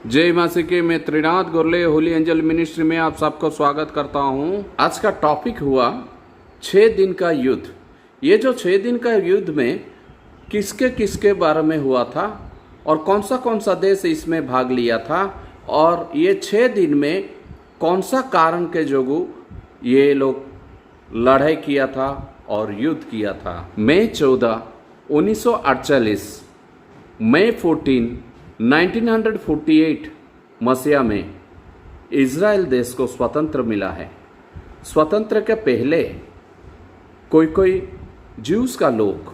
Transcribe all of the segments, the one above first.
जय मासिके में त्रिनाथ गोरले Holi angel ministry में आप सबको स्वागत करता हूं। आज का टॉपिक हुआ 6 दिन का युद्ध। ये जो 6 दिन का युद्ध में किसके किसके बारे में हुआ था और कौन सा देश इसमें भाग लिया था और ये 6 दिन में कौन सा कारण के जोगु ये लोग लड़ाई किया था और युद्ध किया था। मई 14, 1948, मई 14, 1948 मसीहा में इज़राइल देश को स्वतंत्र मिला है। स्वतंत्र के पहले कोई ज्यूस का लोग,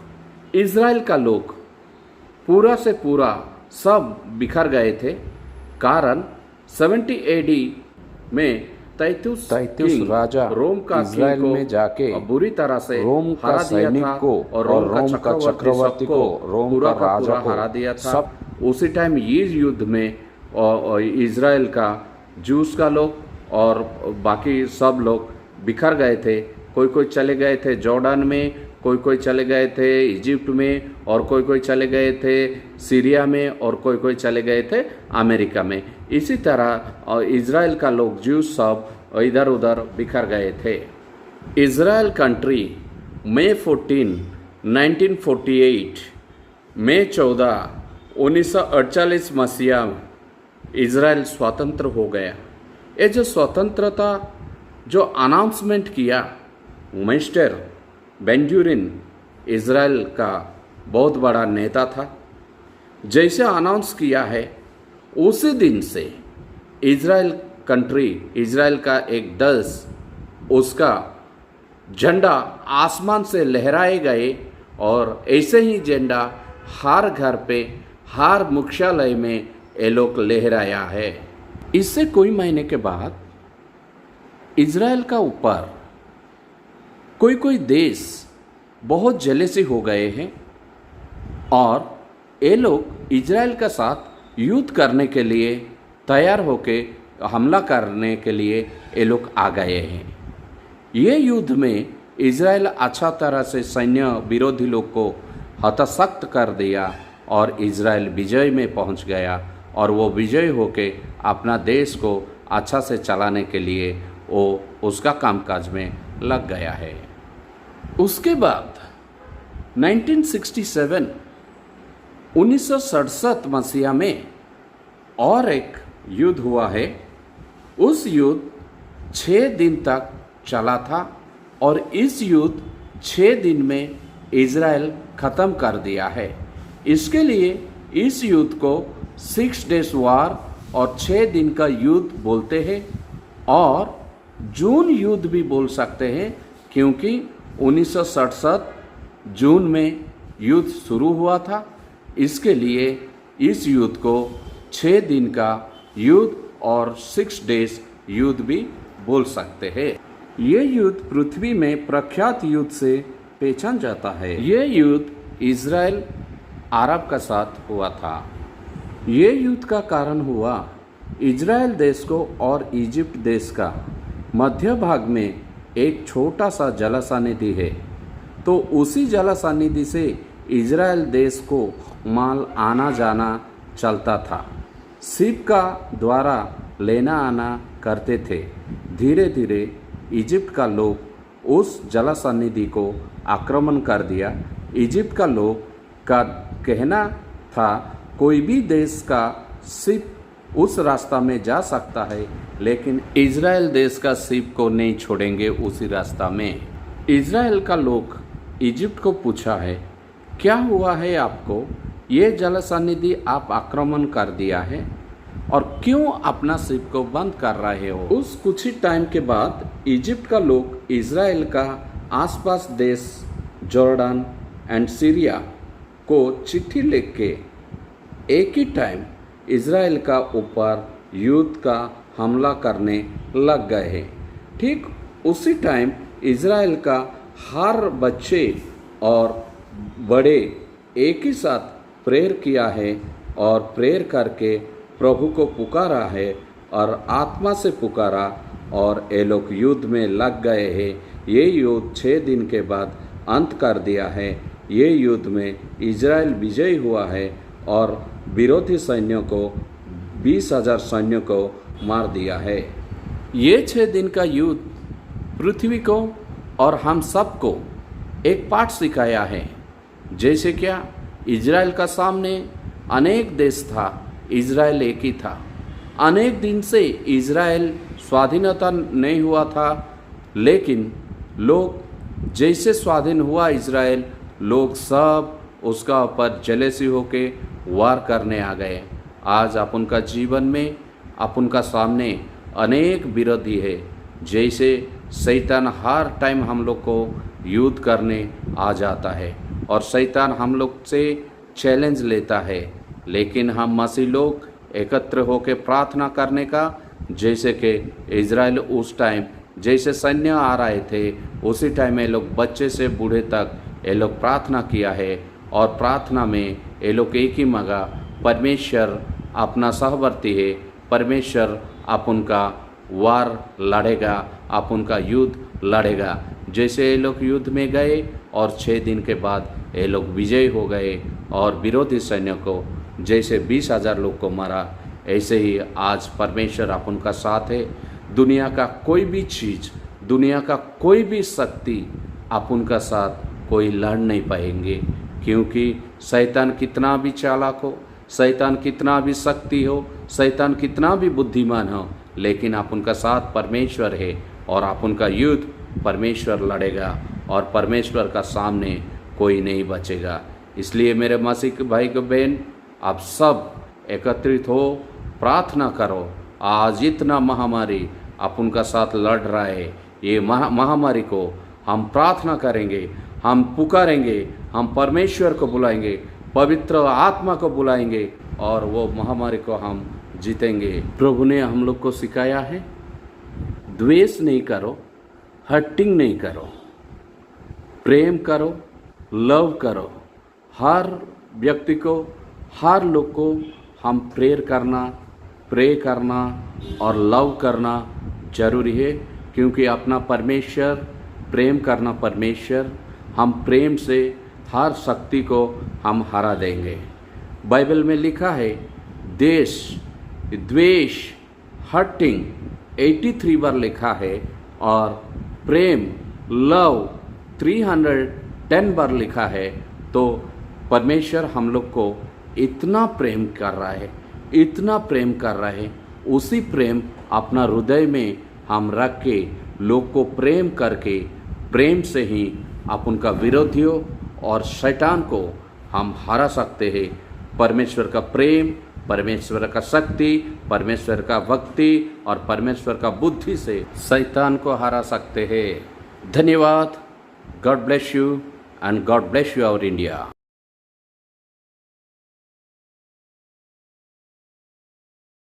इज़राइल का लोग पूरा से पूरा सब बिखर गए थे। कारण 70 AD में तैतुस राजा रोम का इज़राइल में जाके बुरी तरह से रोम का सैनिक को और रोम का चक्रवर्ती को रोम का राजा को हरा दिया था। सब उसी टाइम ये युद्ध में इज़राइल का जूस का लोग और बाकी सब लोग बिखर गए थे। कोई चले गए थे जॉर्डन में, कोई चले गए थे इजिप्ट में, और कोई चले गए थे सीरिया में, और कोई चले गए थे अमेरिका में। इसी तरह इज़राइल का लोग जूस सब इधर उधर बिखर गए थे। इज़राइल कंट्री मई 14, 1948, मई 14, 1948 मसीहा इज़राइल स्वतंत्र हो गया। ये जो स्वतंत्रता जो अनाउंसमेंट किया मिस्टर बेन-गुरियन इज़राइल का बहुत बड़ा नेता था। जैसे अनाउंस किया है उसी दिन से इज़राइल कंट्री, इज़राइल का एक देश, उसका झंडा आसमान से लहराए गए और ऐसे ही झंडा हर घर पे, हर मुख्यालय में ये लोग लहराया है। इससे कोई महीने के बाद इज़राइल का ऊपर कोई देश बहुत जेलसी हो गए हैं और ये लोग इज़राइल के साथ युद्ध करने के लिए तैयार होके हमला करने के लिए ये लोग आ गए हैं। ये युद्ध में इज़राइल अच्छा तरह से सैन्य विरोधी लोग को हतशक्त कर दिया और इज़राइल विजय में पहुंच गया और वो विजय होके अपना देश को अच्छा से चलाने के लिए वो उसका कामकाज में लग गया है। उसके बाद 1967, 1967 मसीहा में और एक युद्ध हुआ है। उस युद्ध 6 दिन तक चला था और इस युद्ध 6 दिन में इज़राइल ख़त्म कर दिया है। इसके लिए इस युद्ध को 6 डेज वार और 6 दिन का युद्ध बोलते हैं और जून युद्ध भी बोल सकते हैं, क्योंकि 1967 जून में युद्ध शुरू हुआ था। इसके लिए इस युद्ध को 6 दिन का युद्ध और 6 डेज युद्ध भी बोल सकते हैं। ये युद्ध पृथ्वी में प्रख्यात युद्ध से पहचान जाता है। ये युद्ध इज़राइल अरब का साथ हुआ था। ये युद्ध का कारण हुआ इज़राइल देश को और इजिप्ट देश का मध्य भाग में एक छोटा सा जलसानिधि है। तो उसी जलसानिधि से इज़राइल देश को माल आना जाना चलता था। शिप का द्वारा लेना आना करते थे। धीरे धीरे इजिप्ट का लोग उस जलसानिधि को आक्रमण कर दिया। इजिप्ट का लोग का कहना था कोई भी देश का शिप उस रास्ता में जा सकता है, लेकिन इज़राइल देश का शिप को नहीं छोड़ेंगे उसी रास्ता में। इज़राइल का लोग इजिप्ट को पूछा है, क्या हुआ है आपको? ये जलसानिधि आप आक्रमण कर दिया है और क्यों अपना शिप को बंद कर रहे हो? उस कुछ ही टाइम के बाद इजिप्ट का लोग इज़राइल का आसपास देश जॉर्डन एंड सीरिया को चिट्ठी लिख के एक ही टाइम इज़राइल का ऊपर युद्ध का हमला करने लग गए हैं। ठीक उसी टाइम इज़राइल का हर बच्चे और बड़े एक ही साथ प्रेयर किया है और प्रेयर करके प्रभु को पुकारा है और आत्मा से पुकारा और ये लोग युद्ध में लग गए हैं। ये युद्ध 6 दिन के बाद अंत कर दिया है। ये युद्ध में इज़राइल विजयी हुआ है और विरोधी सैन्यों को 20,000 सैन्यों को मार दिया है। ये 6 दिन का युद्ध पृथ्वी को और हम सबको एक पाठ सिखाया है। जैसे क्या इजराइल का सामने अनेक देश था, इजराइल एक ही था। अनेक दिन से इजराइल स्वाधीनता नहीं हुआ था, लेकिन लोग जैसे स्वाधीन हुआ इजराइल, लोग सब उसका ऊपर जलेसी होके वार करने आ गए। आज अपन का जीवन में अपन का सामने अनेक विरोधी है। जैसे शैतान हर टाइम हम लोग को युद्ध करने आ जाता है और शैतान हम लोग से चैलेंज लेता है, लेकिन हम मसीह लोग एकत्र होकर प्रार्थना करने का, जैसे कि इजराइल उस टाइम जैसे सैन्य आ रहे थे उसी टाइम ये लोग बच्चे से बूढ़े तक ये लोग प्रार्थना किया है। और प्रार्थना में ये लोग एक ही मांगा, परमेश्वर अपना सहवर्ती है, परमेश्वर अपन का वार लड़ेगा, अपन का युद्ध लड़ेगा। जैसे ये लोग युद्ध में गए और 6 दिन के बाद ये लोग विजयी हो गए और विरोधी सैन्य को जैसे 20,000 लोग को मारा, ऐसे ही आज परमेश्वर अपन का साथ है। दुनिया का कोई भी चीज़, दुनिया का कोई भी शक्ति अपन का साथ कोई लड़ नहीं पाएंगे, क्योंकि शैतान कितना भी चालाक हो, शैतान कितना भी शक्ति हो, शैतान कितना भी बुद्धिमान हो, लेकिन अपन का साथ परमेश्वर है और अपन का युद्ध परमेश्वर लड़ेगा और परमेश्वर का सामने कोई नहीं बचेगा। इसलिए मेरे मसीह भाई को बहन, आप सब एकत्रित हो, प्रार्थना करो। आज इतना महामारी अपन का साथ लड़ रहा है, ये महामारी को हम प्रार्थना करेंगे, हम पुकारेंगे, हम परमेश्वर को बुलाएंगे, पवित्र आत्मा को बुलाएंगे और वो महामारी को हम जीतेंगे। प्रभु ने हम लोग को सिखाया है, द्वेष नहीं करो, हर्टिंग नहीं करो, प्रेम करो, लव करो। हर व्यक्ति को, हर लोग को हम प्रे करना और लव करना जरूरी है, क्योंकि अपना परमेश्वर, प्रेम करना परमेश्वर, हम प्रेम से हर शक्ति को हम हरा देंगे। बाइबल में लिखा है देश, द्वेष, हर्टिंग 83 बार लिखा है और प्रेम, लव 310 बार लिखा है। तो परमेश्वर हम लोग को इतना प्रेम कर रहा है, इतना प्रेम कर रहा है। उसी प्रेम अपना हृदय में हम रख के लोग को प्रेम करके, प्रेम से ही अपन का विरोधियों और शैतान को हम हरा सकते हैं। परमेश्वर का प्रेम, परमेश्वर का शक्ति, परमेश्वर का भक्ति और परमेश्वर का बुद्धि से शैतान को हरा सकते हैं। धन्यवाद। God bless you and God bless you our India.